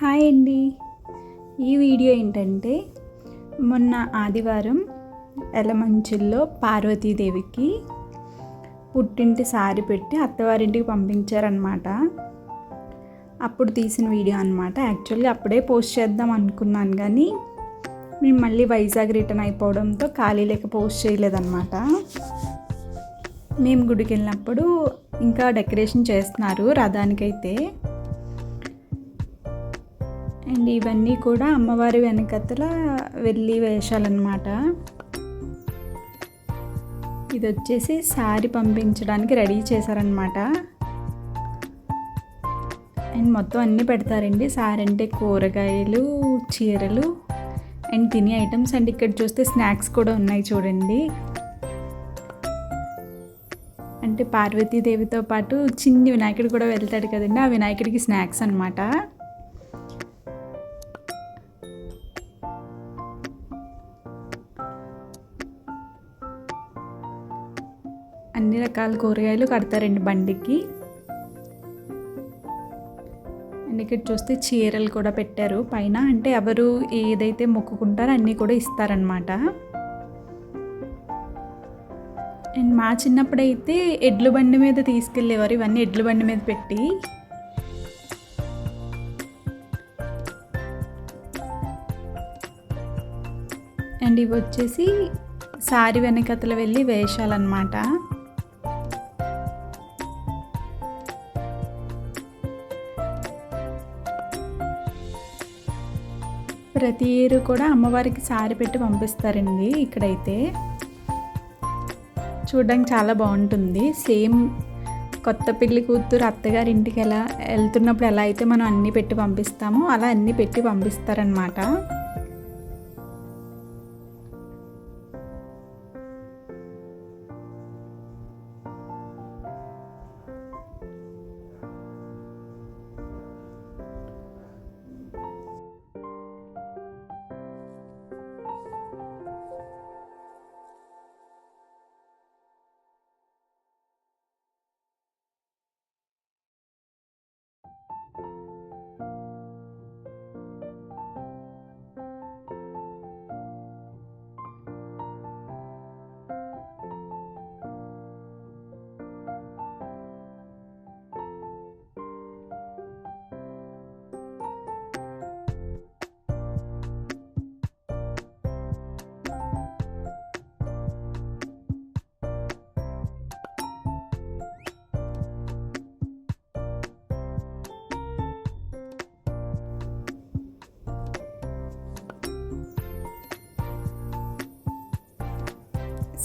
Hi అండి. ఈ video ఏంటంటే మొన్న ఆదివారం ఎలమంచిల్లో పార్వతీదేవికి పుట్టింటి సారీ పెట్టి అత్తవారింటికి పంపించారనమాట. అప్పుడు తీసిన వీడియో అనమాట. యాక్చువల్గా అప్పుడే పోస్ట్ చేద్దాం అనుకున్నాను, కానీ మేము మళ్ళీ వైజాగ్ రిటర్న్ అయిపోవడంతో ఖాళీ లేక పోస్ట్ చేయలేదన్నమాట. మేము గుడికి వెళ్ళినప్పుడు ఇంకా డెకరేషన్ చేస్తున్నారు రథానికైతే. అండ్ ఇవన్నీ కూడా అమ్మవారి వెనకతల వెళ్ళి వేషాలన్నమాట. ఇది వచ్చేసి సారీ పంపించడానికి రెడీ చేశారనమాట. అండ్ మొత్తం అన్నీ పెడతారండి. సారీ అంటే కూరగాయలు, చీరలు అండ్ తినే ఐటమ్స్. అండ్ ఇక్కడ చూస్తే స్నాక్స్ కూడా ఉన్నాయి చూడండి. అంటే పార్వతీదేవితో పాటు చిన్ని వినాయకుడు కూడా వెళ్తాడు కదండి, ఆ వినాయకుడికి స్నాక్స్ అనమాట. అన్ని రకాల కూరగాయలు కడతారండి బండికి. అండ్ ఇక్కడ చూస్తే చీరలు కూడా పెట్టారు పైన. అంటే ఎవరు ఏదైతే మొక్కుకుంటారో అన్నీ కూడా ఇస్తారనమాట. అండ్ మా చిన్నప్పుడైతే ఎడ్ల బండి మీద తీసుకెళ్ళేవారు ఇవన్నీ, ఎడ్ల బండి మీద పెట్టి. అండ్ ఇవి వచ్చేసి సారీ వెనకతలు వెళ్ళి వేషాలన్నమాట. ప్రతి ఇయర్ కూడా అమ్మవారికి సారీ పెట్టి పంపిస్తారండి. ఇక్కడైతే చూడడానికి చాలా బాగుంటుంది. సేమ్ కొత్త పెళ్లి కూతురు అత్తగారి ఇంటికి ఎలా వెళ్తున్నప్పుడు ఎలా అయితే మనం అన్నీ పెట్టి పంపిస్తామో అలా అన్నీ పెట్టి పంపిస్తారనమాట.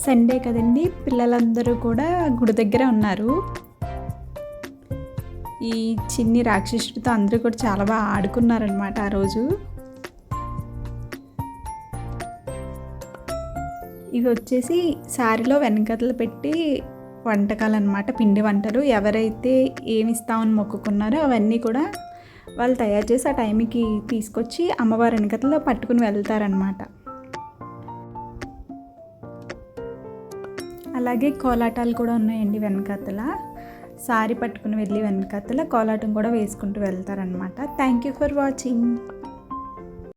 సండే కదండి, పిల్లలందరూ కూడా గుడి దగ్గర ఉన్నారు. ఈ చిన్ని రాక్షసుడితో అందరూ కూడా చాలా బాగా ఆడుకున్నారనమాట ఆ రోజు. ఇవి వచ్చేసి సారీలో వెనకతలు పెట్టి వంటకాలు అనమాట, పిండి వంటలు. ఎవరైతే ఏమి ఇస్తామని మొక్కుకున్నారో అవన్నీ కూడా వాళ్ళు తయారు చేసి ఆ టైంకి తీసుకొచ్చి అమ్మవారి వెనకతలో పట్టుకుని వెళ్తారనమాట. అలాగే కోలాటాలు కూడా ఉన్నాయండి వెనకతల. సారీ పట్టుకుని వెళ్ళి వెనకతల కోలాటం కూడా వేసుకుంటూ వెళ్తారనమాట. Thank you for watching.